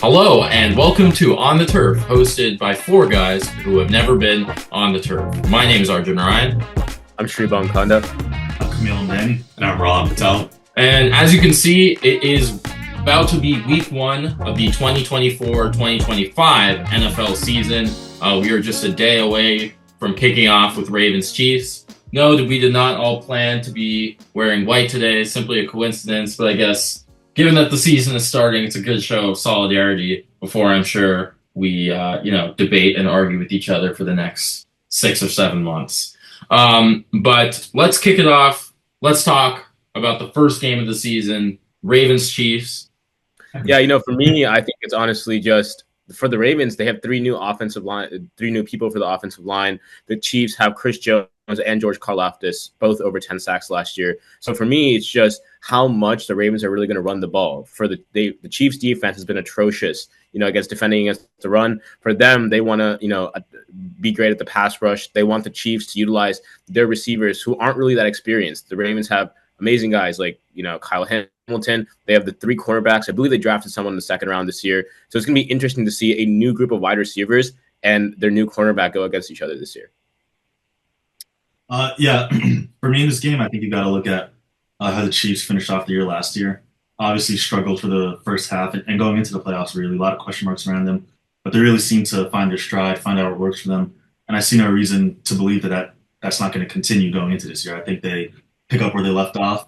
Hello, and welcome to On the Turf, hosted by four guys who have never been on the turf. My name is Arjun Ryan. I'm Shribam Kanda. I'm Camille Mani. And I'm Roland Patel. And as you can see, it is about to be week one of the 2024-2025 NFL season. We are just a day away from kicking off with Ravens-Chiefs. No, we did not all plan to be wearing white today. Simply a coincidence, but I guess given that the season is starting, it's a good show of solidarity before I'm sure we, debate and argue with each other for the next 6 or 7 months. But let's kick it off. Let's talk about the first game of the season, Ravens-Chiefs. Yeah, for me, I think it's honestly just for the Ravens, they have three new people for the offensive line. The Chiefs have Chris Jones and George Karlaftis, both over 10 sacks last year. So for me, it's just how much the Ravens are really going to run the ball. The Chiefs defense has been atrocious, against defending against the run. For them, they want to, be great at the pass rush. They want the Chiefs to utilize their receivers who aren't really that experienced. The Ravens have amazing guys like, Kyle Hamilton. They have the 3 cornerbacks. I believe they drafted someone in the second round this year. So it's going to be interesting to see a new group of wide receivers and their new cornerback go against each other this year. For me in this game, I think you got to look at how the Chiefs finished off the year last year. Obviously struggled for the first half and going into the playoffs, really, a lot of question marks around them. But they really seem to find their stride, find out what works for them. And I see no reason to believe that's not going to continue going into this year. I think they pick up where they left off.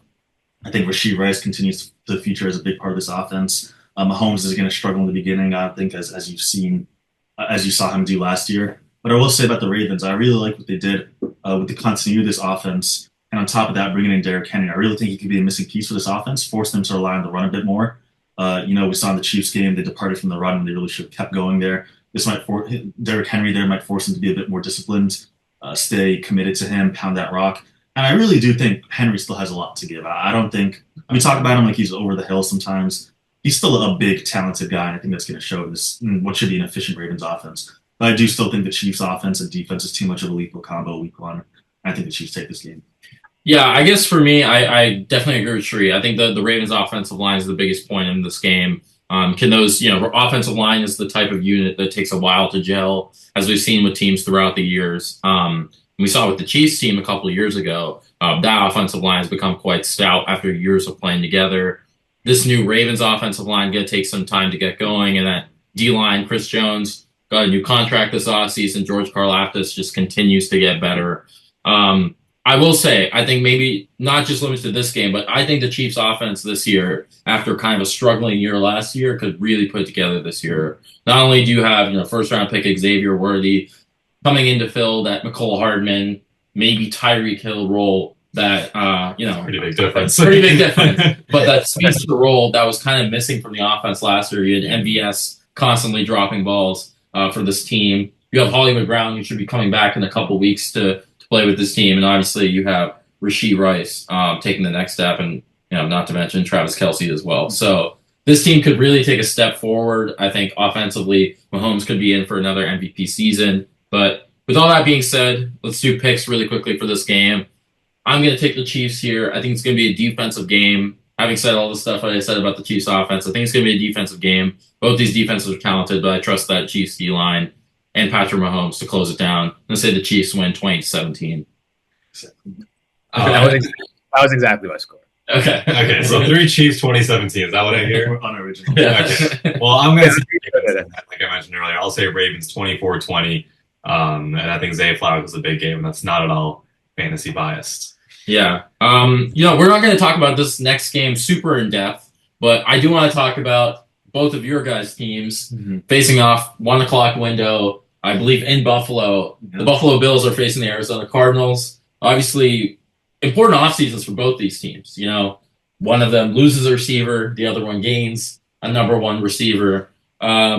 I think Rashee Rice continues to feature as a big part of this offense. Mahomes is going to struggle in the beginning, I think, as you saw him do last year. But I will say about the Ravens, I really like what they did with the continuity of this offense. And on top of that, bringing in Derrick Henry, I really think he could be a missing piece for this offense, force them to rely on the run a bit more. We saw in the Chiefs game, they departed from the run and they really should have kept going there. Derrick Henry there might force him to be a bit more disciplined, stay committed to him, pound that rock. And I really do think Henry still has a lot to give. We talk about him like he's over the hill sometimes. He's still a big, talented guy, and I think that's going to show this what should be an efficient Ravens offense. But I do still think the Chiefs offense and defense is too much of a lethal combo week one. I think the Chiefs take this game. Yeah, I guess for me, I definitely agree with Shree. I think the Ravens offensive line is the biggest point in this game. Offensive line is the type of unit that takes a while to gel, as we've seen with teams throughout the years. We saw with the Chiefs team a couple of years ago, that offensive line has become quite stout after years of playing together. This new Ravens offensive line going to take some time to get going, and that D-line, Chris Jones, got a new contract this offseason. George Karlaftis just continues to get better. I will say, I think maybe not just limited to this game, but I think the Chiefs offense this year, after kind of a struggling year last year, could really put together this year. Not only do you have, first-round pick Xavier Worthy coming in to fill that McCole Hardman, maybe Tyreek Hill role that, Pretty big difference. Pretty big difference. But that speaks to the role that was kind of missing from the offense last year. You had MVS constantly dropping balls for this team. You have Hollywood Brown, who should be coming back in a couple weeks to play with this team. And obviously you have Rashee Rice taking the next step, and not to mention Travis Kelce as well. So this team could really take a step forward. I think offensively, Mahomes could be in for another MVP season. But with all that being said, let's do picks really quickly for this game. I'm going to take the Chiefs here. I think it's going to be a defensive game. Having said all the stuff that I said about the Chiefs offense, I think it's going to be a defensive game. Both these defenses are talented, but I trust that Chiefs D-line and Patrick Mahomes to close it down. I'm going to say the Chiefs win 20-17. That was exactly my score. Okay. So 3 Chiefs, 2017. Is that what I hear? We're unoriginal. Yeah. Okay. Well, I'm going to say, like I mentioned earlier, I'll say Ravens 24-20. And I think Zay Flowers was a big game. That's not at all fantasy biased. Yeah. We're not going to talk about this next game super in depth, but I do want to talk about both of your guys' teams facing off 1 o'clock window, I believe, in Buffalo. The Buffalo Bills are facing the Arizona Cardinals. Obviously, important off seasons for both these teams. One of them loses a receiver, the other one gains a number one receiver. Let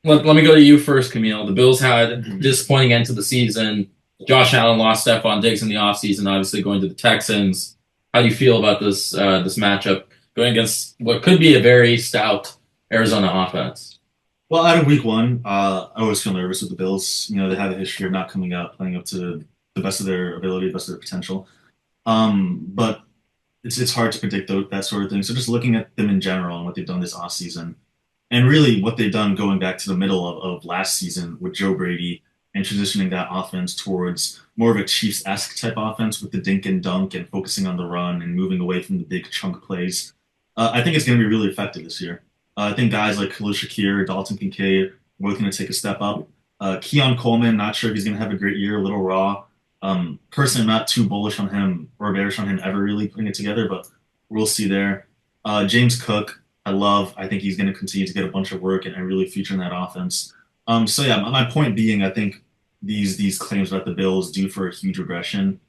me go to you first, Camille. The Bills had a disappointing end to the season. Josh Allen lost Stephon Diggs in the offseason, obviously going to the Texans. How do you feel about this matchup going against what could be a very stout Arizona offense? Well, out of week one, I always feel nervous with the Bills. They have a history of not coming out, playing up to the best of their ability, the best of their potential. But it's hard to predict that sort of thing. So just looking at them in general and what they've done this offseason, And really, what they've done going back to the middle of last season with Joe Brady and transitioning that offense towards more of a Chiefs-esque type offense with the dink and dunk and focusing on the run and moving away from the big chunk plays. I think it's going to be really effective this year. I think guys like Khalil Shakir, Dalton Kincaid, both going to take a step up. Keon Coleman, not sure if he's going to have a great year, a little raw. Personally, I'm not too bullish on him or bearish on him ever really putting it together, but we'll see there. James Cook, I love. I think he's going to continue to get a bunch of work and really feature in that offense. So yeah, my point being, I think these claims about the Bills due for a huge regression.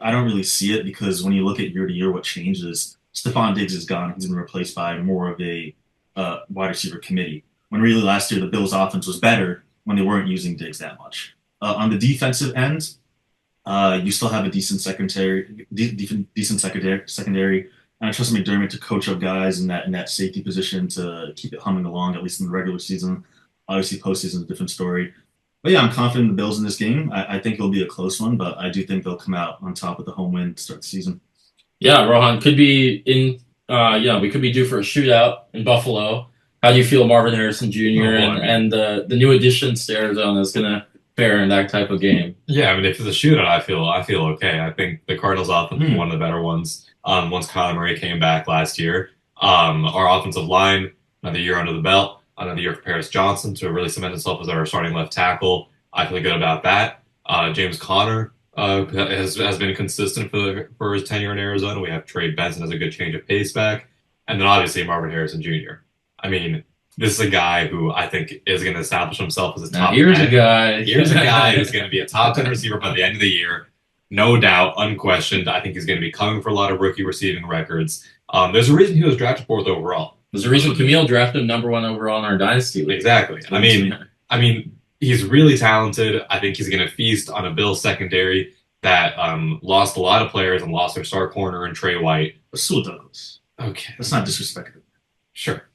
I don't really see it because when you look at year to year, what changes? Stephon Diggs is gone. He's been replaced by more of a wide receiver committee. When really last year the Bills' offense was better when they weren't using Diggs that much. On the defensive end, you still have a decent secondary. And I trust McDermott to coach up guys in that net safety position to keep it humming along, at least in the regular season. Obviously, postseason is a different story. But yeah, I'm confident in the Bills in this game. I think it'll be a close one, but I do think they'll come out on top with the home win to start the season. Yeah, Rohan could be in. We could be due for a shootout in Buffalo. How do you feel Marvin Harrison Jr. and the new additions to Arizona is going to fare in that type of game? Yeah, I mean, if it's a shootout, I feel okay. I think the Cardinals' offense is one of the better ones. Once Kyler Murray came back last year, our offensive line, another year under the belt, another year for Paris Johnson to really cement himself as our starting left tackle. I feel good about that. James Conner has been consistent for his tenure in Arizona. We have Trey Benson as a good change of pace back, and then obviously Marvin Harrison Jr. I mean, this is a guy who I think is going to establish himself as a top. Here's a guy who's going to be a top 10 receiver by the end of the year. No doubt, unquestioned. I think he's going to be coming for a lot of rookie receiving records. There's a reason he was drafted fourth overall. There's a reason Camille drafted him number 1 overall in our dynasty league. Exactly. I mean, he's really talented. I think he's going to feast on a Bills secondary that lost a lot of players and lost their star corner in Trey White. Rasul Douglas. Okay, let's not disrespect him. Sure.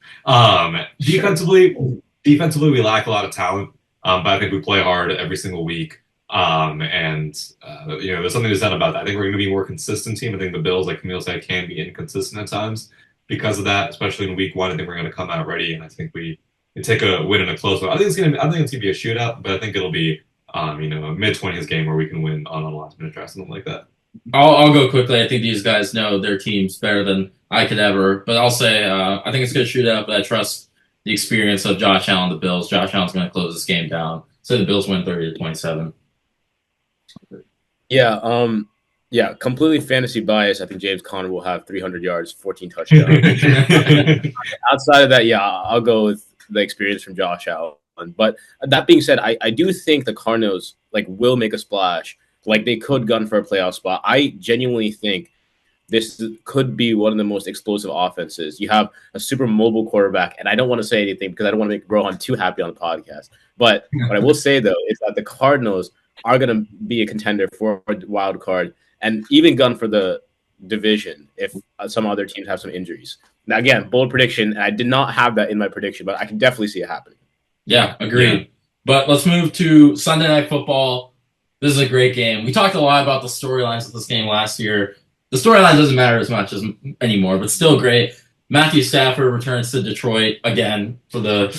Defensively, we lack a lot of talent, but I think we play hard every single week. There's something to be said about that. I think we're going to be a more consistent team. I think the Bills, like Camille said, can be inconsistent at times because of that, especially in week 1. I think we're going to come out ready, and I think we take a win in a close one. I think it's going to be a shootout, but I think it'll be a mid-20s game where we can win on a last minute drive, something like that. I'll go quickly. I think these guys know their teams better than I could ever. But I'll say I think it's going to shoot out, but I trust the experience of Josh Allen, the Bills. Josh Allen's going to close this game down. So the Bills win 30-27. Yeah, completely fantasy biased. I think James Conner will have 300 yards, 14 touchdowns. Outside of that, I'll go with the experience from Josh Allen. But that being said, I do think the Cardinals will make a splash. They could gun for a playoff spot. I genuinely think this could be one of the most explosive offenses. You have a super mobile quarterback, and I don't want to say anything because I don't want to make Rohan too happy on the podcast. But what I will say, though, is that the Cardinals are going to be a contender for a wild card and even gun for the division if some other teams have some injuries. Now, again, bold prediction, and I did not have that in my prediction, but I can definitely see it happening. Yeah, agreed. Yeah. But let's move to Sunday Night Football. This is a great game. We talked a lot about the storylines of this game last year. The storyline doesn't matter as much anymore, but still great. Matthew Stafford returns to Detroit again for the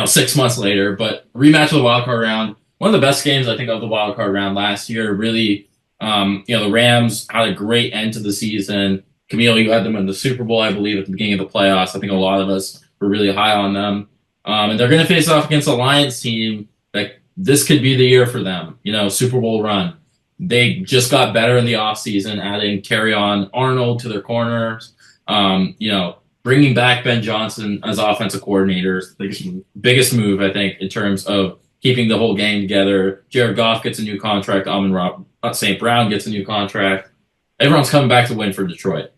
6 months later, but rematch of the wildcard round. One of the best games, I think, of the wildcard round last year. Really, the Rams had a great end to the season. Camille, you had them in the Super Bowl, I believe, at the beginning of the playoffs. I think a lot of us were really high on them. And they're going to face off against a Lions team that this could be the year for them, Super Bowl run. They just got better in the offseason, adding Terrion Arnold to their corners, bringing back Ben Johnson as offensive coordinator. Biggest move, I think, in terms of keeping the whole game together. Jared Goff gets a new contract. St. Brown gets a new contract. Everyone's coming back to win for Detroit.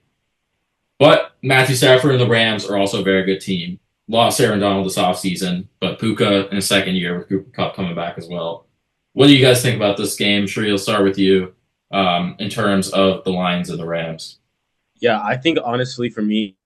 But Matthew Stafford and the Rams are also a very good team. Lost Aaron Donald this offseason, but Puka in his second year with Cooper Kupp coming back as well. What do you guys think about this game? Sure, you'll start with you in terms of the Lions and the Rams. Yeah, I think honestly for me,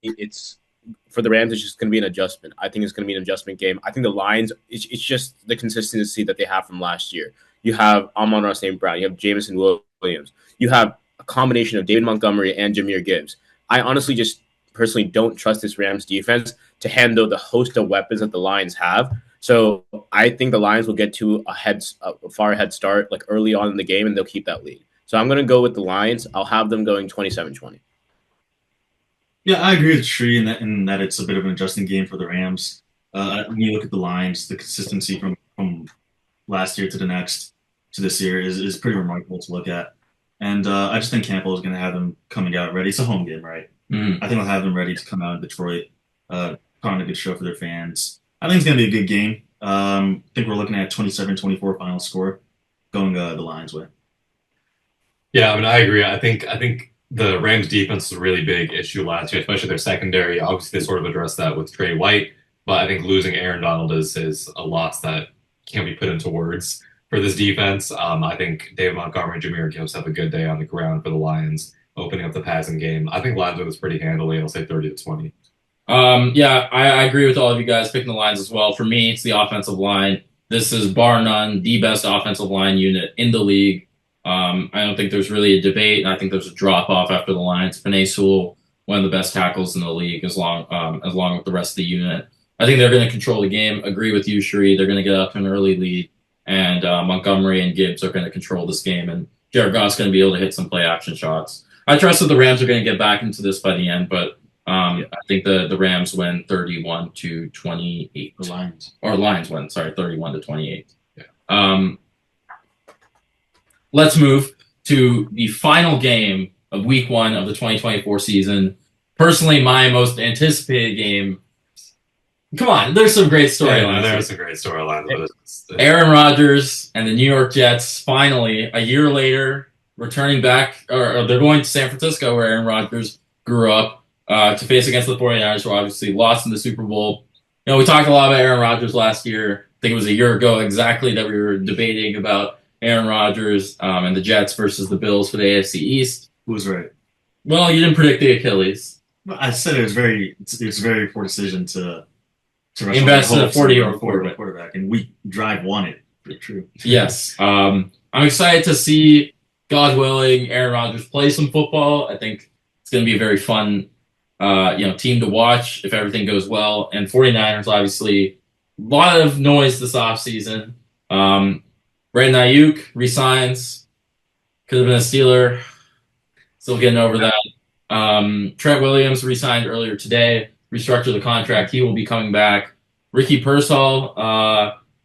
for the Rams, it's just going to be an adjustment. I think it's going to be an adjustment game. I think the Lions, it's just the consistency that they have from last year. You have Amon-Ra St. Brown. You have Jameson Williams. You have a combination of David Montgomery and Jahmyr Gibbs. I honestly just personally don't trust this Rams defense to handle the host of weapons that the Lions have. So I think the Lions will get to a far head start like early on in the game, and they'll keep that lead. So I'm going to go with the Lions. I'll have them going 27-20. Yeah, I agree with Tree in that it's a bit of an adjusting game for the Rams. When you look at the Lions, the consistency from last year to the next to this year is pretty remarkable to look at. And I just think Campbell is going to have them coming out ready. It's a home game, right? Mm-hmm. I think they'll have them ready to come out in Detroit, put on a good show for their fans. I think it's going to be a good game. I think we're looking at 27-24 final score going the Lions' way. Yeah, I mean, I agree. I think the Rams defense was a really big issue last year, especially their secondary. Obviously, they sort of addressed that with Trey White, but I think losing Aaron Donald is a loss that can't be put into words for this defense. I think David Montgomery and Jahmyr Gibbs have a good day on the ground for the Lions, opening up the passing game. I think Lions win this pretty handily. I'll say 30-20. Yeah, I agree with all of you guys picking the Lions as well. For me, it's the offensive line. This is bar none the best offensive line unit in the league. I don't think there's really a debate. I think there's a drop off after the Lions. Penei Sewell, one of the best tackles in the league, along with the rest of the unit. I think they're going to control the game. Agree with you, Sheree. They're going to get up to an early lead, and Montgomery and Gibbs are going to control this game, and Jared Goff's going to be able to hit some play action shots. I trust that the Rams are going to get back into this by the end, but I think the Rams win 31-28. The Lions. Or Lions win, sorry, 31-28. Yeah. Let's move to the final game of Week 1 of the 2024 season. Personally, my most anticipated game. Come on, there's some great storylines. There are some great storylines. Aaron Rodgers and the New York Jets finally, a year later, returning back, or they're going to San Francisco, where Aaron Rodgers grew up, to face against the 49ers, who obviously lost in the Super Bowl. You know, we talked a lot about Aaron Rodgers last year. I think it was a year ago exactly that we were debating about Aaron Rodgers and the Jets versus the Bills for the AFC East. Who was right? Well, you didn't predict the Achilles. I said it's very poor decision to invest in a 40-year-old quarterback, and we drive won it. Pretty true. Yes. I'm excited to see, God willing, Aaron Rodgers play some football. I think it's going to be a very fun team to watch if everything goes well. And 49ers, obviously, a lot of noise this offseason. Brandon Ayuk resigns. Could have been a Steeler. Still getting over that. Trent Williams resigned earlier today. Restructured the contract. He will be coming back. Ricky Pearsall,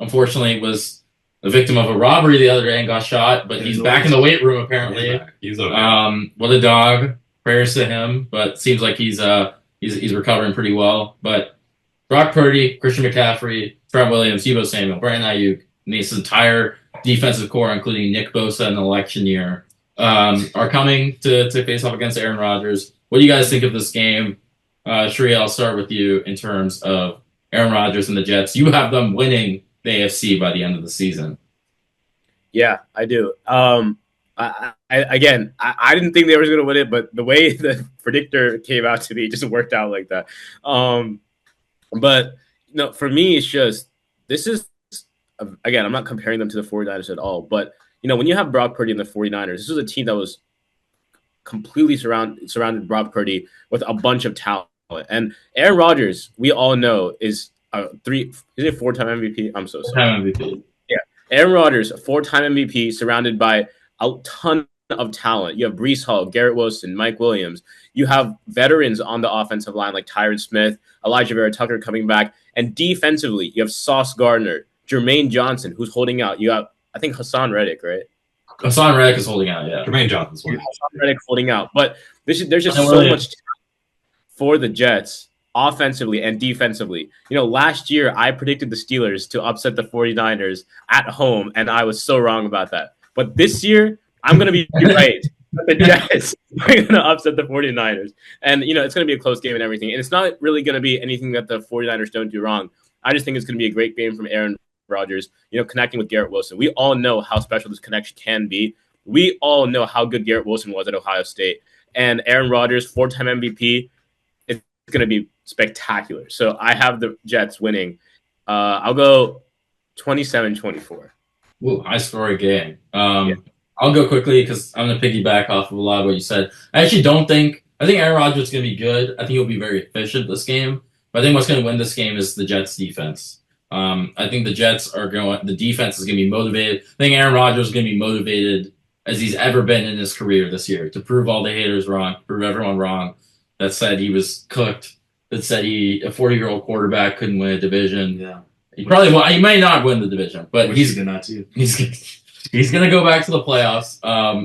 unfortunately, was a victim of a robbery the other day and got shot, but he's back in the weight room apparently. He's okay. What a dog. Prayers to him, but seems like he's recovering pretty well. But Brock Purdy, Christian McCaffrey, Trent Williams, Deebo Samuel, Brandon Ayuk, and this entire defensive core, including Nick Bosa in the election year, are coming to face off against Aaron Rodgers. What do you guys think of this game? Sheree, I'll start with you in terms of Aaron Rodgers and the Jets. You have them winning the AFC by the end of the season. Yeah, I do. I didn't think they were going to win it, but the way the predictor came out to be, it just worked out like that. But for me, it's just this is again, I'm not comparing them to the 49ers at all, but when you have Brock Purdy and the 49ers, this was a team that was completely surrounded Brock Purdy with a bunch of talent. And Aaron Rodgers, we all know, is a four-time MVP? I'm so sorry. Four-time MVP. Yeah. Aaron Rodgers, a four-time MVP, surrounded by a ton of talent. You have Breece Hall, Garrett Wilson, Mike Williams. You have veterans on the offensive line like Tyron Smith, Elijah Vera Tucker coming back. And defensively, you have Sauce Gardner, Jermaine Johnson, who's holding out. You have, I think, Hassan Reddick, right? Hassan Reddick is holding out, yeah. Jermaine Johnson's holding out. Hassan Reddick holding out. But there's just so much talent for the Jets offensively and defensively. Last year, I predicted the Steelers to upset the 49ers at home, and I was so wrong about that. But this year, I'm going to be right. The Jets are going to upset the 49ers. And, it's going to be a close game and everything. And it's not really going to be anything that the 49ers don't do wrong. I just think it's going to be a great game from Aaron Rodgers, connecting with Garrett Wilson. We all know how special this connection can be. We all know how good Garrett Wilson was at Ohio State. And Aaron Rodgers, four-time MVP, it's going to be spectacular. So I have the Jets winning. I'll go 27-24. Ooh, high-scoring game. I'll go quickly because I'm going to piggyback off of a lot of what you said. I think Aaron Rodgers is going to be good. I think he'll be very efficient this game. But I think what's going to win this game is the Jets defense. I think the defense is going to be motivated. I think Aaron Rodgers is going to be motivated as he's ever been in his career this year to prove all the haters wrong, prove everyone wrong that said he was cooked, that said a 40-year-old quarterback couldn't win a division. Yeah. He might not win the division, but he's not too. He's going to go back to the playoffs.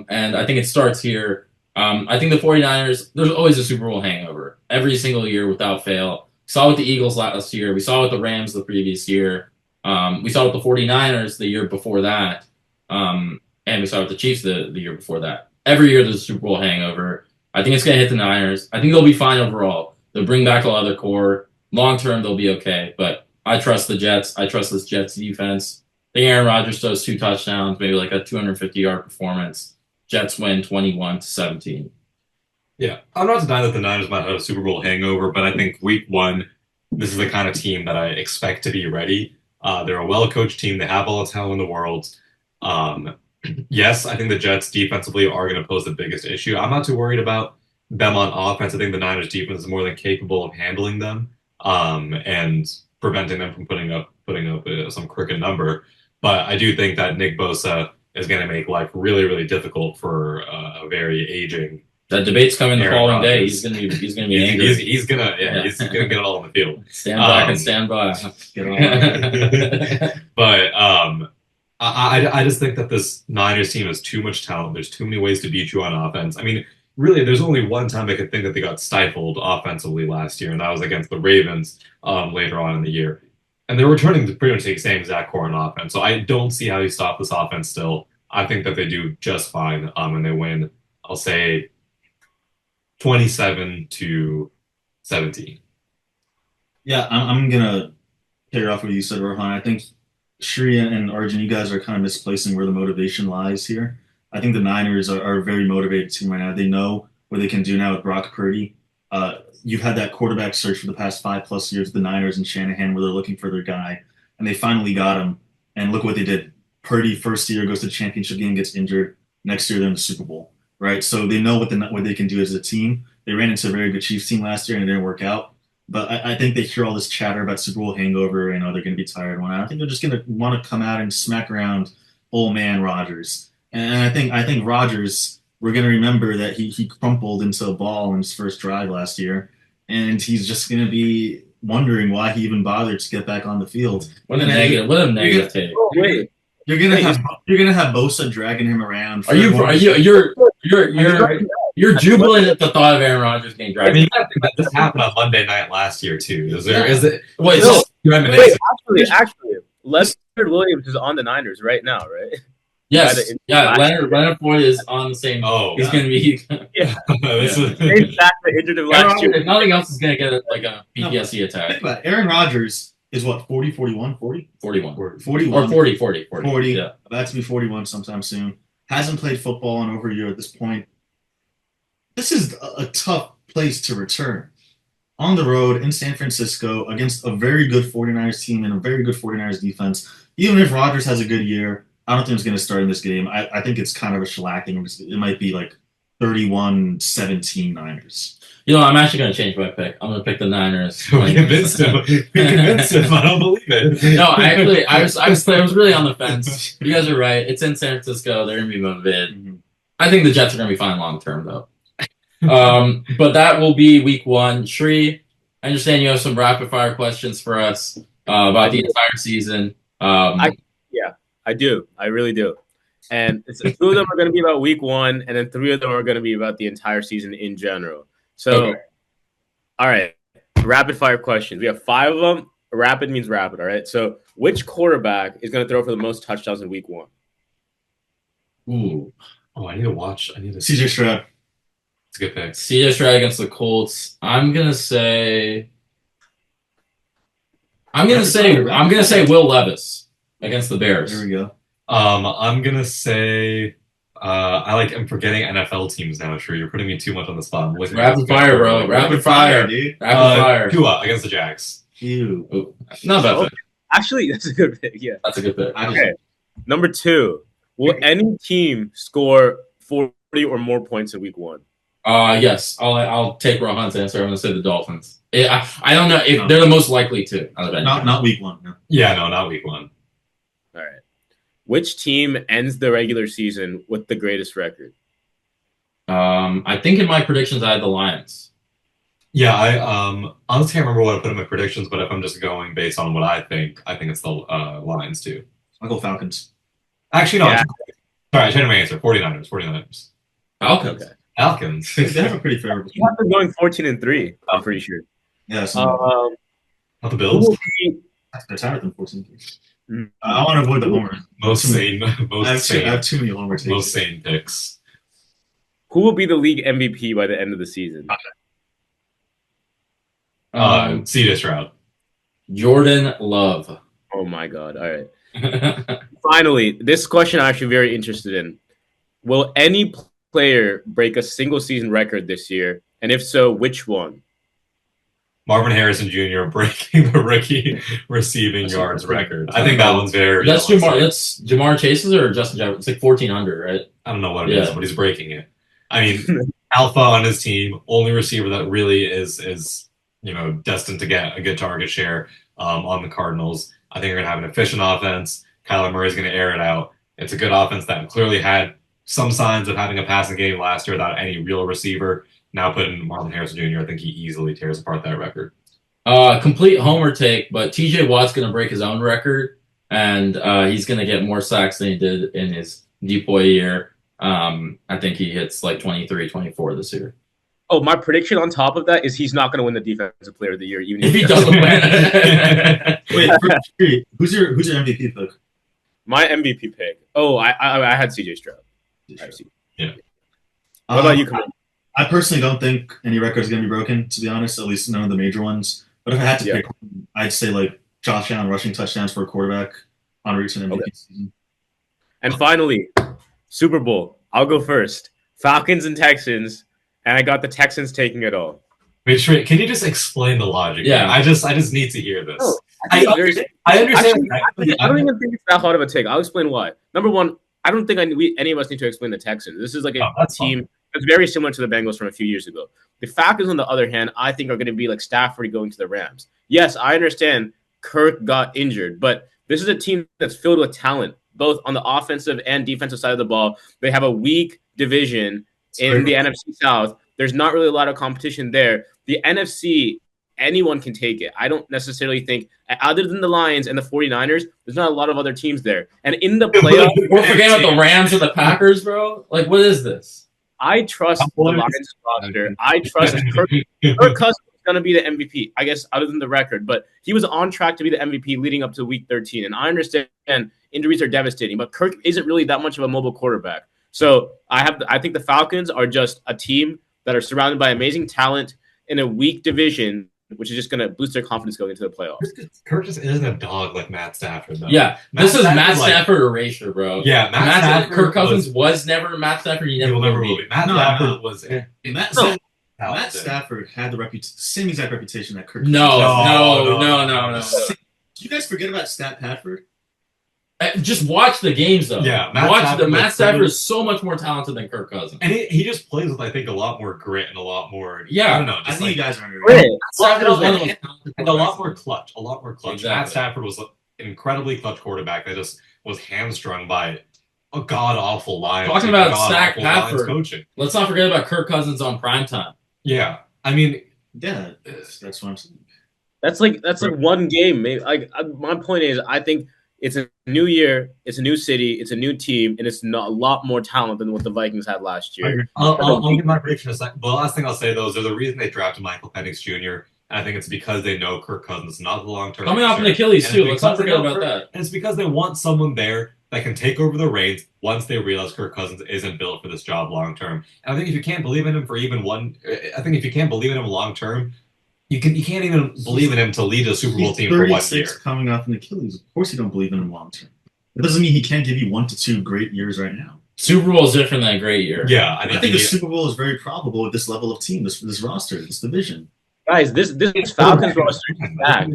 And I think it starts here. I think the 49ers, there's always a Super Bowl hangover every single year without fail. We saw it with the Eagles last year. We saw it with the Rams the previous year. We saw it with the 49ers the year before that. And we saw it with the Chiefs the year before that. Every year there's a Super Bowl hangover. I think it's going to hit the Niners. I think they'll be fine overall. They'll bring back a lot of their core. Long term, they'll be okay. But I trust the Jets. I trust this Jets defense. I think Aaron Rodgers throws 2 touchdowns, maybe like a 250-yard performance. Jets win 21-17. Yeah, I'm not denying that the Niners might have a Super Bowl hangover, but I think week 1, this is the kind of team that I expect to be ready. They're a well-coached team. They have all the talent in the world. Yes, I think the Jets defensively are going to pose the biggest issue. I'm not too worried about them on offense. I think the Niners defense is more than capable of handling them and preventing them from putting up some crooked number. But I do think that Nick Bosa is going to make life really, really difficult for a very aging. That debate's coming the Aaron following day. Rodgers. He's gonna be angry. He's gonna get it all on the field. Stand back and stand by. But I just think that this Niners team has too much talent. There's too many ways to beat you on offense. I mean, really, there's only one time I could think that they got stifled offensively last year, and that was against the Ravens later on in the year. And they're returning to pretty much the same exact core on offense. So I don't see how you stop this offense still. I think that they do just fine and they win, I'll say, 27-17. Yeah, I'm gonna carry off what you said, Rohan. I think Shri and Arjun, you guys are kind of misplacing where the motivation lies here. I think the Niners are a very motivated team right now. They know what they can do now with Brock Purdy. You've had that quarterback search for the past 5+ years with the Niners and Shanahan, where they're looking for their guy, and they finally got him. And look what they did. Purdy first year goes to the championship game, gets injured. Next year they're in the Super Bowl, right? So they know what they can do as a team. They ran into a very good Chiefs team last year and it didn't work out. But I think they hear all this chatter about Super Bowl hangover and they're going to be tired. I think they're just going to want to come out and smack around old man Rodgers. And I think Rodgers, we're going to remember that he crumpled into a ball in his first drive last year, and he's just going to be wondering why he even bothered to get back on the field. What a negative take. Oh, wait. You're gonna have Bosa dragging him around. You're jubilant at the thought of Aaron Rodgers getting dragged. I mean, you gotta think that this happened on Monday night last year too. Is it? Wait, Actually, Leonard Williams is on the Niners right now, right? yes, yeah. Leonard Floyd is on the same. Oh, he's gonna be. Yeah, this is they injured him last year. If nothing else is gonna get like a PTSD attack. Think about it. Aaron Rodgers is what, 40, 41, 40? 41. 41. Or 40. 40. Yeah. About to be 41 sometime soon. Hasn't played football in over a year at this point. This is a tough place to return. On the road in San Francisco against a very good 49ers team and a very good 49ers defense. Even if Rodgers has a good year, I don't think he's going to start in this game. I think it's kind of a shellacking. It might be like 31-17 Niners. You know, I'm actually going to change my pick. I'm going to pick the Niners. We convinced him. I don't believe it. No, I was really on the fence. You guys are right. It's in San Francisco. They're going to be motivated. Mm-hmm. I think the Jets are going to be fine long term, though. But that will be week 1. Shri, I understand you have some rapid fire questions for us about the entire season. I do. I really do. And 2 of them are going to be about week 1, and then 3 of them are going to be about the entire season in general. So, Okay. All right, rapid fire questions. We have 5 of them. Rapid means rapid, all right? So which quarterback is going to throw for the most touchdowns in week 1? Ooh. Oh, I need to watch. CJ Stroud. It's a good pick. CJ Stroud against the Colts. I'm gonna say Will Levis against the Bears. There we go. I'm gonna say I'm forgetting NFL teams now. Sure, you're putting me too much on the spot. Rapid fire, bro. Rapid fire, dude. Rapid fire. Tua against the Jags. Ew. Ooh. Not bad. Okay. Actually, that's a good pick. Yeah. That's a good pick. Okay. Number 2. Will any team score 40 or more points in week 1? Yes, I'll take Rohan's answer. I'm going to say the Dolphins. I don't know if they're the most likely to. Not week one. No. Yeah, no, not week one. All right. Which team ends the regular season with the greatest record? I think in my predictions I had the Lions. Yeah, I honestly can't remember what I put in my predictions, but if I'm just going based on what I think it's the Lions too. I'll go Falcons. Actually, no. Yeah. Sorry, I changed my answer. 49ers. Falcons. Okay. Falcons. They have a pretty favorable. You have them going 14-3. I'm pretty sure. Yeah, Um, Not the who Bills. will be- they're tired than 14. Mm. I want to avoid the homer. Most sane. I Most have too sane. many homer takes. Most sane picks. Who will be the league MVP by the end of the season? CJ Stroud. Jordan Love. Oh my God! All right. Finally, this question I'm actually very interested in. Will any player break a single season record this year? And if so, which one? Marvin Harrison Jr. breaking the rookie receiving yards record. I think that one's very. That's realistic. Jamar. That's Jamar Chase's or Justin Jefferson. It's like 1,400, right? I don't know what it is, Yeah. but he's breaking it. I mean, Alpha on his team, only receiver that really is destined to get a good target share on the Cardinals. I think they're going to have an efficient offense. Kyler Murray's going to air it out. It's a good offense that clearly had some signs of having a passing game last year without any real receiver. Now put in Marvin Harrison Jr., I think he easily tears apart that record. Complete homer take, but TJ Watt's going to break his own record, and he's going to get more sacks than he did in his DPOY year. I think he hits like 23, 24 this year. Oh, my prediction on top of that is he's not going to win the Defensive Player of the Year, even If he doesn't win. Wait, who's your MVP pick? My MVP pick. Oh, I had CJ Stroud. Yeah. What about you, Kamil? I personally don't think any record is going to be broken, to be honest, at least none of the major ones. But if I had to pick one, I'd say like Josh Allen rushing touchdowns for a quarterback on recent MVP season. And finally, Super Bowl. I'll go first. Falcons and Texans, and I got the Texans taking it all. Wait, Shrey, can you just explain the logic? Yeah. I just need to hear this. Oh, I Actually, understand. I don't even think it's that hard of a take. I'll explain why. Number one, I don't think any of us need to explain the Texans. This is like a that's team that's very similar to the Bengals from a few years ago. The Falcons, on the other hand, I think are going to be like Stafford going to the Rams. Yes, I understand Kirk got injured, but this is a team that's filled with talent, both on the offensive and defensive side of the ball. They have a weak division in the NFC South. There's not really a lot of competition there. The NFC, anyone can take it. I don't necessarily think, other than the Lions and the 49ers, there's not a lot of other teams there. And in the playoffs, We're forgetting about the Rams and the Packers, bro. Like, what is this? I trust the Lions roster. I trust Kirk Cousins is going to be the MVP, I guess, other than the record. But he was on track to be the MVP leading up to week 13. And I understand injuries are devastating, but Kirk isn't really that much of a mobile quarterback. So I think the Falcons are just a team that are surrounded by amazing talent in a weak division, which is just going to boost their confidence going into the playoffs. Kirk just isn't a dog like Matt Stafford, though. Yeah, this is Matt Stafford erasure, bro. Yeah, Matt Stafford. Kirk Cousins was never Matt Stafford. He never will be. Matt Stafford was. Matt Stafford had the same exact reputation that Kirk. No. Do you guys forget about Stat Padford? Just watch the games, though. Yeah, Matt Stafford is so much more talented than Kirk Cousins. And he just plays with, I think, a lot more grit and a lot more. Yeah, I don't know. I think you guys are Stafford is one of the most talented and a lot more clutch. Exactly. Matt Stafford was an incredibly clutch quarterback that just was hamstrung by a god awful line. Talking about Stack Lions Padford. coaching. Let's not forget about Kirk Cousins on primetime. Yeah, I mean, Yeah, that's what I'm saying. That's like one game. Maybe my point is, I think it's a new year, it's a new city, it's a new team, and it's not a lot more talent than what the Vikings had last year. I'll give my prediction in a second. But the last thing I'll say, though, is they're the reason they drafted Michael Penix Jr. And I think it's because they know Kirk Cousins is not the long-term. Coming off an Achilles, too. Let's not forget about that. And it's because they want someone there that can take over the reins once they realize Kirk Cousins isn't built for this job long-term. And I think if you can't believe in him for even one, I think if you can't believe in him long-term, you can't even believe in him to lead a Super Bowl team for 1 year. Coming off an Achilles. Of course you don't believe in him long-term. It doesn't mean he can't give you 1 to 2 great years right now. Super Bowl is different than a great year. Yeah, I think the Super Bowl is very probable with this level of team, this roster, this division. Guys, this Falcons roster is back.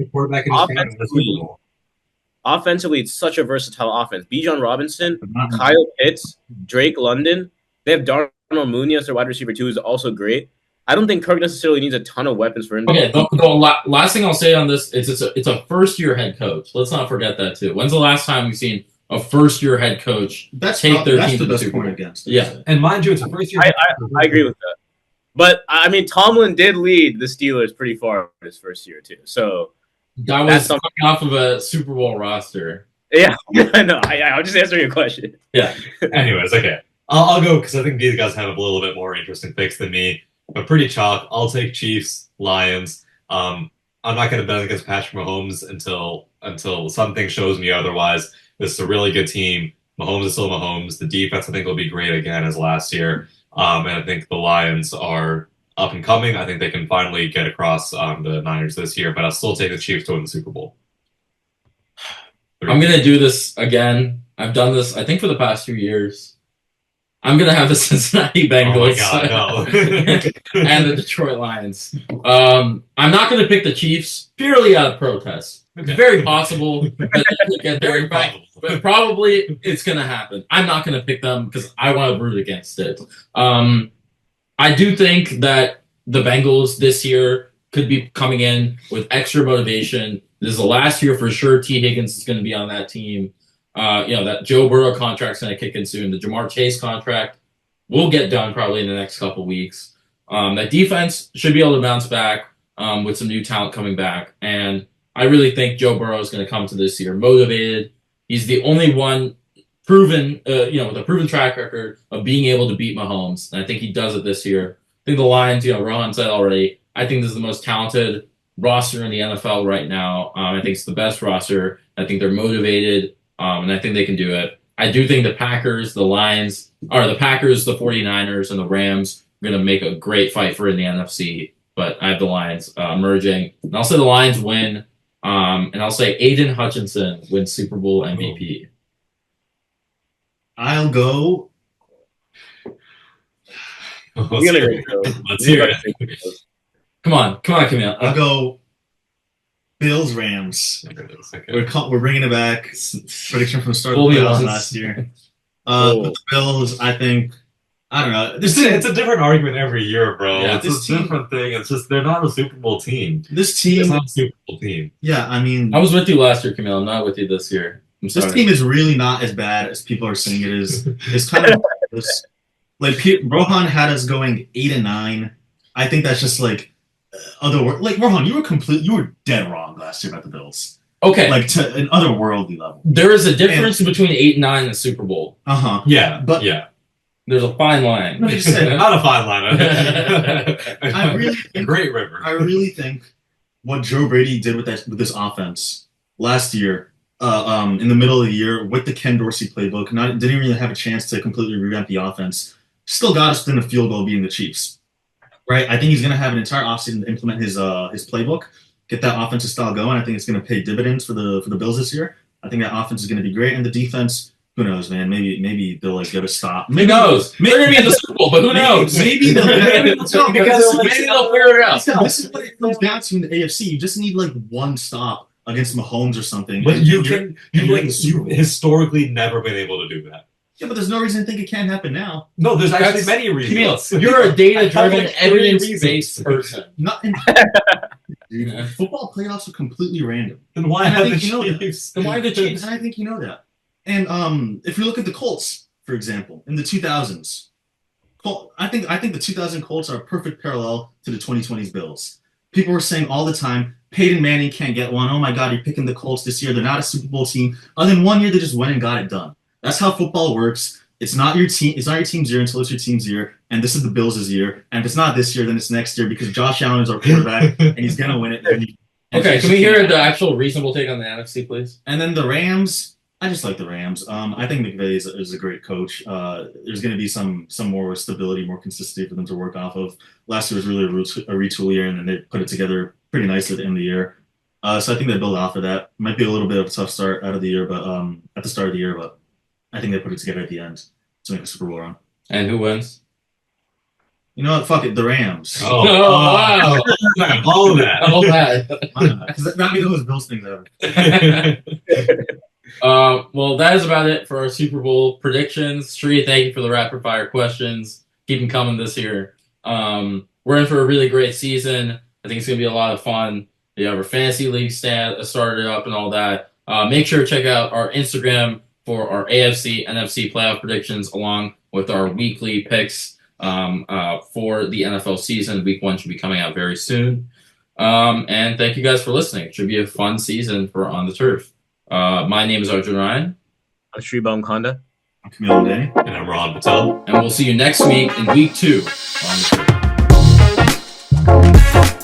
Offensively, it's such a versatile offense. Bijan Robinson, Kyle Pitts, Drake London. They have Darnell Munoz, their wide receiver 2, is also great. I don't think Kirk necessarily needs a ton of weapons for him. Okay, the last thing I'll say on this is it's a first-year head coach. Let's not forget that, too. When's the last time we've seen a first-year head coach take their team to the best Super Bowl? point against it. Yeah. And mind you, it's a first year. I agree with that. But, I mean, Tomlin did lead the Steelers pretty far in his first year, too. So, That was coming off of a Super Bowl roster. yeah, no, I'll just answer your question. Yeah. Anyways, okay. I'll go because I think these guys have a little bit more interesting picks than me. But pretty chalk. I'll take Chiefs, Lions. I'm not going to bet against Patrick Mahomes until something shows me otherwise. This is a really good team. Mahomes is still Mahomes. The defense, I think, will be great again as last year. And I think the Lions are up and coming. I think they can finally get across the Niners this year. But I'll still take the Chiefs to win the Super Bowl. I'm going to do this again. I've done this, I think, for the past 2 years. I'm going to have the Cincinnati Bengals and the Detroit Lions. I'm not going to pick the Chiefs purely out of protest. It's very possible that they could get there. In fact, but probably it's going to happen. I'm not going to pick them because I want to root against it. I do think that the Bengals this year could be coming in with extra motivation. This is the last year for sure. T. Higgins is going to be on that team. That Joe Burrow contract's going to kick in soon. The Jamar Chase contract will get done probably in the next couple weeks. That defense should be able to bounce back with some new talent coming back. And I really think Joe Burrow is going to come to this year motivated. He's the only one proven, with a proven track record of being able to beat Mahomes. And I think he does it this year. I think the Lions, Rohan said already, I think this is the most talented roster in the NFL right now. I think it's the best roster. I think they're motivated. And I think they can do it. I do think the Packers, the 49ers, and the Rams are going to make a great fight for in the NFC. But I have the Lions emerging. And I'll say the Lions win. And I'll say Aiden Hutchinson wins Super Bowl MVP. I'll go. Let's hear it. Come on, Camille. I'll go Bills, Rams. Okay. We're bringing it back. Prediction from the start of Fully the playoffs honest. last year. The Bills, I think, I don't know. It's a different argument every year, bro. Yeah, it's this a team- different thing. It's just they're not a Super Bowl team. This It's team, not a Super Bowl team. yeah, I mean, I was with you last year, Camille. I'm not with you this year. I'm this sorry. team is really not as bad as people are saying it is. It's kind of Rohan had us going 8-9. I think that's just like Rohan, you were dead wrong last year about the Bills. Okay. Like to an otherworldly level. There is a difference between 8 and 9 and the Super Bowl. Yeah, But- yeah, There's a fine line. No, you said- not a fine line. I really a think great river. I really think what Joe Brady did with this offense last year, in the middle of the year with the Ken Dorsey playbook, didn't really have a chance to completely revamp the offense. Still got us within a field goal beating the Chiefs. Right? I think he's going to have an entire offseason to implement his playbook, get that offensive style going. I think it's going to pay dividends for the Bills this year. I think that offense is going to be great, and the defense. Who knows, man? Maybe they'll get a stop. Who knows? They're going to be in the Super Bowl, but who knows? Maybe they'll Maybe they'll figure it out. This is what it comes down to in the AFC. You just need like one stop against Mahomes or something. But and you've you're- historically never been able to do that. Yeah, but there's no reason to think it can't happen now. No, there's actually That's- many Camille, reasons. you're a data-driven, Like, three evidence-based reasons. person. Not in, Yeah. football playoffs are completely random. Then why And I have the think you know that. Chiefs? Then why the Chiefs? And I think you know that. And if you look at the Colts, for example, in the 2000s, I think the 2000 Colts are a perfect parallel to the 2020s Bills. People were saying all the time, Peyton Manning can't get one. Oh my God, you're picking the Colts this year. They're not a Super Bowl team. Other than 1 year, they just went and got it done. That's how football works. It's not your team. It's not your team's year until it's your team's year. And this is the Bills' year. And if it's not this year, then it's next year because Josh Allen is our quarterback and he's gonna win it. Okay, can we hear the actual reasonable take on the NFC, please? And then the Rams. I just like the Rams. I think McVay is a great coach. There's going to be some more stability, more consistency for them to work off of. Last year was really a retool year, and then they put it together pretty nicely at the end of the year. So I think they build off of that. Might be a little bit of a tough start out of the year, but at the start of the year, but I think they put it together at the end to make a Super Bowl run. And who wins? You know what? Fuck it, the Rams. Oh, wow. All of that. All that. Because that'd be the most Bills things ever. Well, that is about it for our Super Bowl predictions. Shree, thank you for the rapid fire questions. Keep them coming this year. We're in for a really great season. I think it's going to be a lot of fun. We have our fantasy league started up and all that. Make sure to check out our Instagram for our AFC, NFC playoff predictions, along with our weekly picks for the NFL season. Week 1 should be coming out very soon. And thank you guys for listening. It should be a fun season for On the Turf. My name is Arjun Ryan. I'm Shribam Khanda. I'm Camille Day. And I'm Ron Patel. And we'll see you next week in week 2 on the Turf.